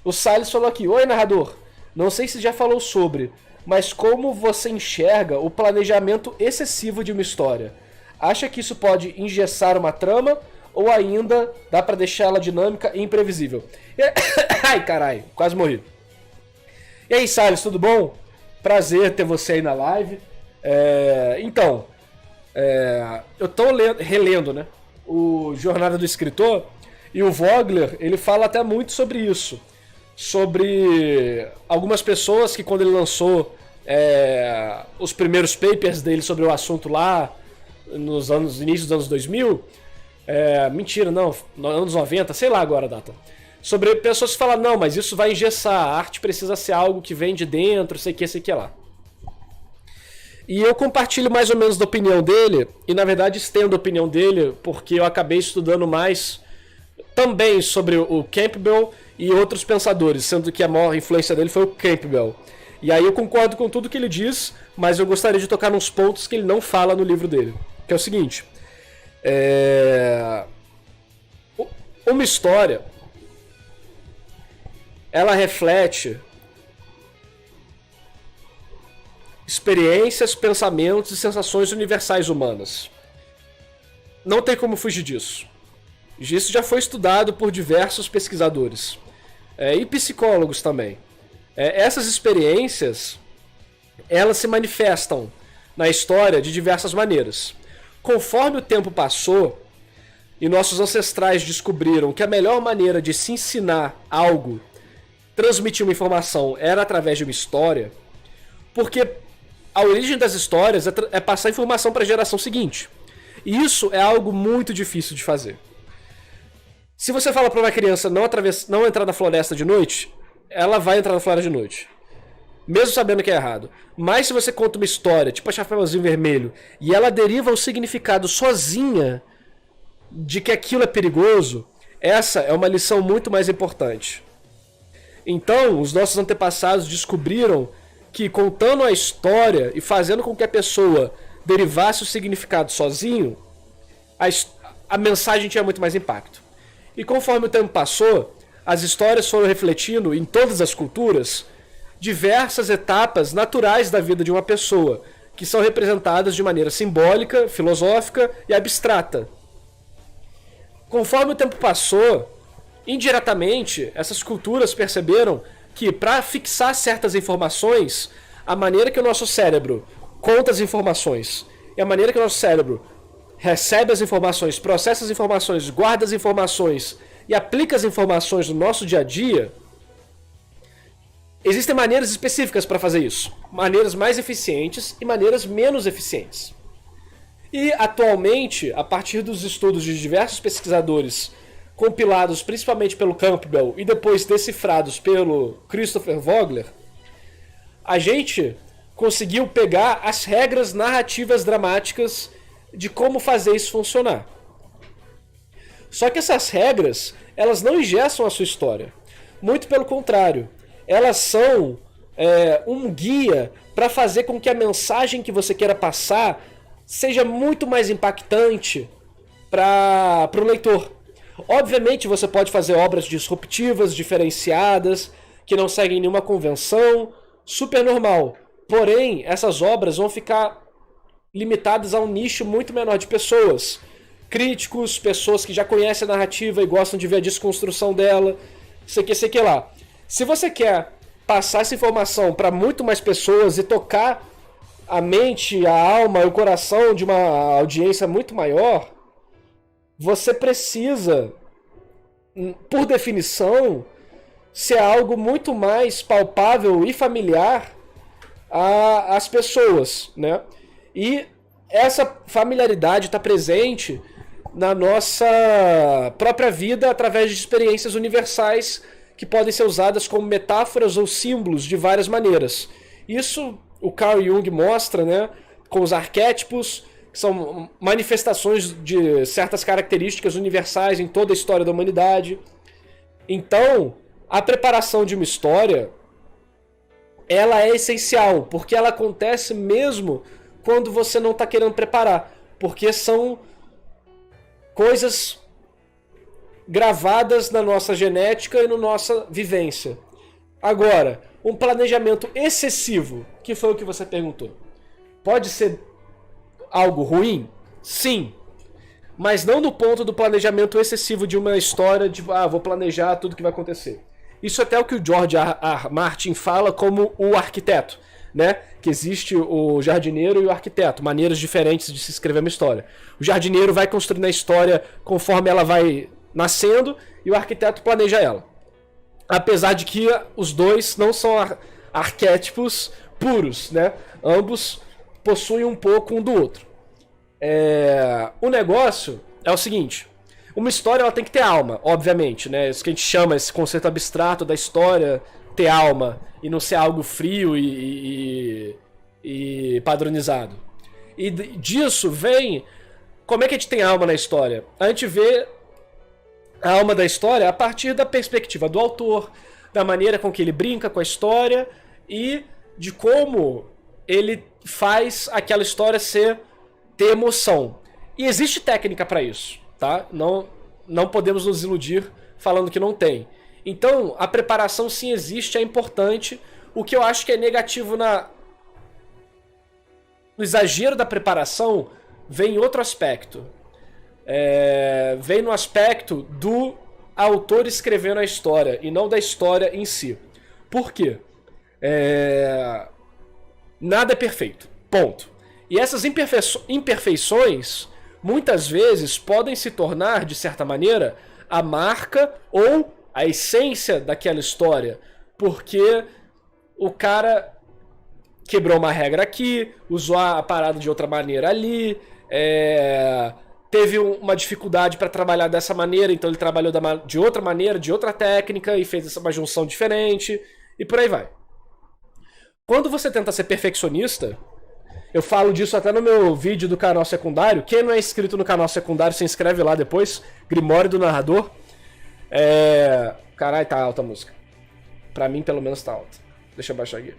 O Salles falou aqui: oi, narrador. Não sei se já falou sobre, mas como você enxerga o planejamento excessivo de uma história? Acha que isso pode engessar uma trama ou ainda dá pra deixar ela dinâmica e imprevisível? Ai, caralho, quase morri. E aí, Salles, tudo bom? Prazer ter você aí na live. Então, eu tô relendo, né, o Jornada do Escritor, e o Vogler, ele fala até muito sobre isso. Sobre algumas pessoas que quando ele lançou os primeiros papers dele sobre o assunto lá, nos inícios dos anos 2000, mentira, não, anos 90, sei lá agora a data. Sobre pessoas que falam, não, mas isso vai engessar, a arte precisa ser algo que vem de dentro, sei que lá. E eu compartilho mais ou menos da opinião dele, e na verdade estendo a opinião dele, porque eu acabei estudando mais também sobre o Campbell e outros pensadores, sendo que a maior influência dele foi o Campbell. E aí eu concordo com tudo que ele diz, mas eu gostaria de tocar nos pontos que ele não fala no livro dele. Que é o seguinte, uma história, ela reflete experiências, pensamentos e sensações universais humanas. Não tem como fugir disso. Isso já foi estudado por diversos pesquisadores e psicólogos também. Essas experiências, elas se manifestam na história de diversas maneiras. Conforme o tempo passou e nossos ancestrais descobriram que a melhor maneira de se ensinar algo, transmitir uma informação, era através de uma história, porque a origem das histórias é passar informação para a geração seguinte. E isso é algo muito difícil de fazer. Se você fala para uma criança não entrar na floresta de noite, ela vai entrar na floresta de noite. Mesmo sabendo que é errado. Mas se você conta uma história, tipo a Chapeuzinho Vermelho, e ela deriva o significado sozinha de que aquilo é perigoso, essa é uma lição muito mais importante. Então, os nossos antepassados descobriram que contando a história e fazendo com que a pessoa derivasse o significado sozinho, a mensagem tinha muito mais impacto. E conforme o tempo passou, as histórias foram refletindo em todas as culturas diversas etapas naturais da vida de uma pessoa, que são representadas de maneira simbólica, filosófica e abstrata. Conforme o tempo passou, indiretamente, essas culturas perceberam que para fixar certas informações, a maneira que o nosso cérebro conta as informações e a maneira que o nosso cérebro recebe as informações, processa as informações, guarda as informações e aplica as informações no nosso dia a dia, existem maneiras específicas para fazer isso. Maneiras mais eficientes e maneiras menos eficientes. E, atualmente, a partir dos estudos de diversos pesquisadores, compilados principalmente pelo Campbell e depois decifrados pelo Christopher Vogler, a gente conseguiu pegar as regras narrativas dramáticas de como fazer isso funcionar. Só que essas regras, elas não engessam a sua história. Muito pelo contrário. Elas são um guia para fazer com que a mensagem que você queira passar seja muito mais impactante para o leitor. Obviamente você pode fazer obras disruptivas, diferenciadas, que não seguem nenhuma convenção, super normal. Porém, essas obras vão ficar limitadas a um nicho muito menor de pessoas. Críticos, pessoas que já conhecem a narrativa e gostam de ver a desconstrução dela, sei que lá. Se você quer passar essa informação para muito mais pessoas e tocar a mente, a alma e o coração de uma audiência muito maior, você precisa, por definição, ser algo muito mais palpável e familiar às pessoas, né? E essa familiaridade está presente na nossa própria vida através de experiências universais que podem ser usadas como metáforas ou símbolos de várias maneiras. Isso o Carl Jung mostra, né, com os arquétipos, que são manifestações de certas características universais em toda a história da humanidade. Então, a preparação de uma história, ela é essencial, porque ela acontece mesmo quando você não está querendo preparar, porque são coisas gravadas na nossa genética e na nossa vivência. Agora, um planejamento excessivo, que foi o que você perguntou, pode ser algo ruim? Sim. Mas não do ponto do planejamento excessivo de uma história de, vou planejar tudo que vai acontecer. Isso até é o que o George R. Martin fala como o arquiteto, né? Que existe o jardineiro e o arquiteto, maneiras diferentes de se escrever uma história. O jardineiro vai construindo a história conforme ela vai nascendo e o arquiteto planeja ela. Apesar de que os dois não são arquétipos puros, né? Ambos possuem um pouco um do outro. O negócio é o seguinte: uma história ela tem que ter alma, obviamente, né? Isso que a gente chama, esse conceito abstrato da história ter alma e não ser algo frio e padronizado. E disso vem como é que a gente tem alma na história. A gente vê a alma da história a partir da perspectiva do autor, da maneira com que ele brinca com a história e de como ele faz aquela história ter emoção. E existe técnica para isso, tá? Não podemos nos iludir falando que não tem. Então, a preparação sim existe, é importante. O que eu acho que é negativo no exagero da preparação vem em outro aspecto. Vem no aspecto do autor escrevendo a história e não da história em si. Por quê? Nada é perfeito. Ponto. E essas imperfeições, muitas vezes, podem se tornar, de certa maneira, a marca ou a essência daquela história. Porque o cara quebrou uma regra aqui, usou a parada de outra maneira ali, teve uma dificuldade para trabalhar dessa maneira, então ele trabalhou de outra maneira, de outra técnica, e fez uma junção diferente, e por aí vai. Quando você tenta ser perfeccionista, eu falo disso até no meu vídeo do canal secundário. Quem não é inscrito no canal secundário, se inscreve lá depois. Grimório do Narrador. Caralho, tá alta a música. Pra mim, pelo menos, tá alta. Deixa eu baixar aqui.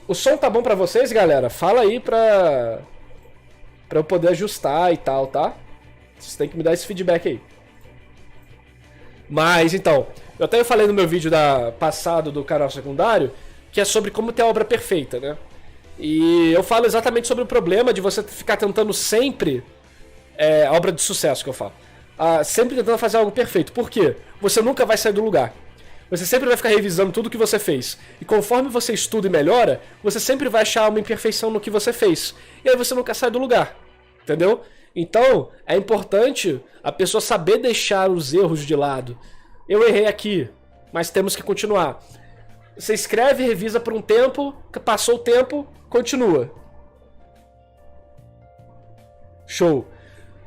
O som tá bom pra vocês, galera? Fala aí pra eu poder ajustar e tal, tá? Vocês têm que me dar esse feedback aí. Mas, então, eu até falei no meu vídeo passado do canal secundário, que é sobre como ter a obra perfeita, né? E eu falo exatamente sobre o problema de você ficar tentando sempre... a obra de sucesso que eu falo. Sempre tentando fazer algo perfeito. Por quê? Você nunca vai sair do lugar. Você sempre vai ficar revisando tudo que você fez. E conforme você estuda e melhora, você sempre vai achar uma imperfeição no que você fez. E aí você nunca sai do lugar. Entendeu? Então, é importante a pessoa saber deixar os erros de lado. Eu errei aqui, mas temos que continuar. Você escreve, revisa por um tempo, passou o tempo, continua. Show.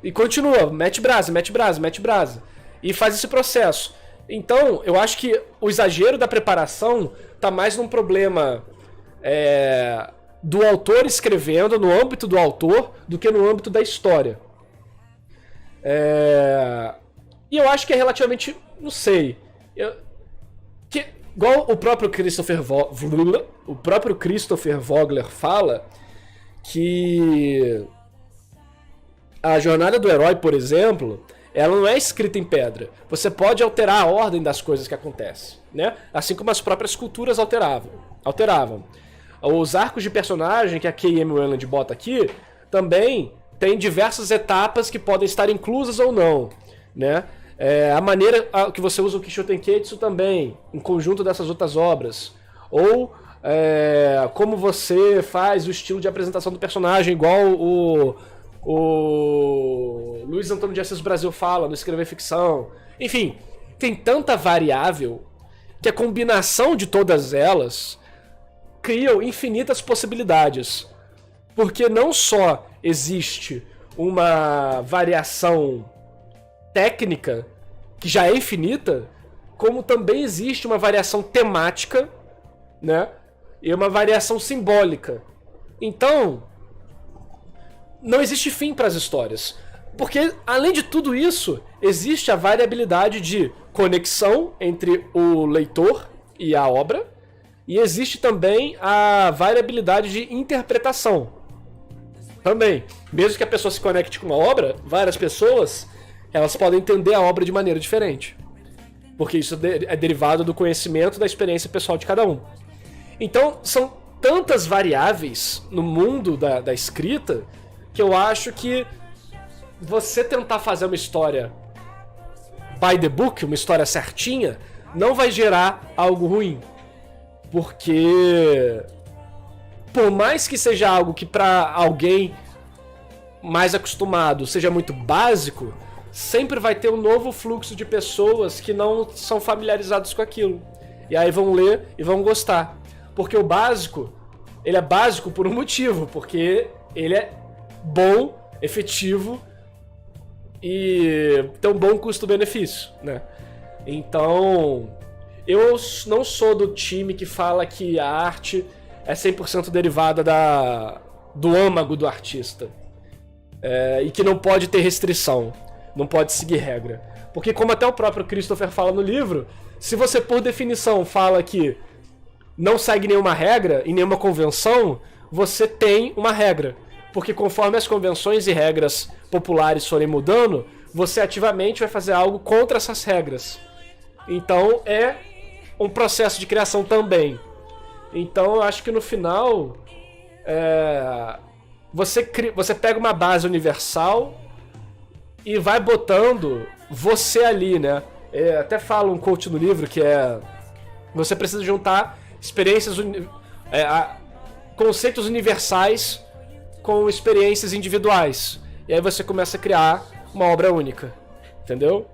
E continua, mete brasa, mete brasa, mete brasa. E faz esse processo. Então, eu acho que o exagero da preparação tá mais num problema do autor escrevendo, no âmbito do autor, do que no âmbito da história. E eu acho que é relativamente... Não sei. Igual o próprio Christopher Vogler fala, que a jornada do herói, por exemplo, ela não é escrita em pedra. Você pode alterar a ordem das coisas que acontecem, né? Assim como as próprias culturas alteravam. Os arcos de personagem que a K.M. Welland bota aqui também tem diversas etapas que podem estar inclusas ou não, né? A maneira que você usa o Kishotenketsu também, em conjunto dessas outras obras. Ou como você faz o estilo de apresentação do personagem, igual o Luiz Antônio de Assis Brasil fala no Escrever Ficção. Enfim, tem tanta variável que a combinação de todas elas criam infinitas possibilidades. Porque não só existe uma variação técnica, que já é infinita, como também existe uma variação temática, né? E uma variação simbólica. Então, não existe fim para as histórias. Porque, além de tudo isso, existe a variabilidade de conexão entre o leitor e a obra, e existe também a variabilidade de interpretação. Também. Mesmo que a pessoa se conecte com uma obra, várias pessoas, elas podem entender a obra de maneira diferente. Porque isso é derivado do conhecimento, da experiência pessoal de cada um. Então, são tantas variáveis no mundo da escrita que eu acho que você tentar fazer uma história by the book, uma história certinha, não vai gerar algo ruim. Porque por mais que seja algo que pra alguém mais acostumado seja muito básico, sempre vai ter um novo fluxo de pessoas que não são familiarizados com aquilo. E aí vão ler e vão gostar. Porque o básico, ele é básico por um motivo, porque ele é bom, efetivo e tem um bom custo-benefício, né? Então, eu não sou do time que fala que a arte é 100% derivada do âmago do artista. E que não pode ter restrição, não pode seguir regra. Porque como até o próprio Christopher fala no livro, se você por definição fala que não segue nenhuma regra e nenhuma convenção, você tem uma regra. Porque conforme as convenções e regras populares forem mudando, você ativamente vai fazer algo contra essas regras. Então é um processo de criação também. Então eu acho que no final você pega uma base universal e vai botando você ali, né? Até fala um quote no livro que é: você precisa juntar experiências, conceitos universais com experiências individuais. E aí você começa a criar uma obra única. Entendeu?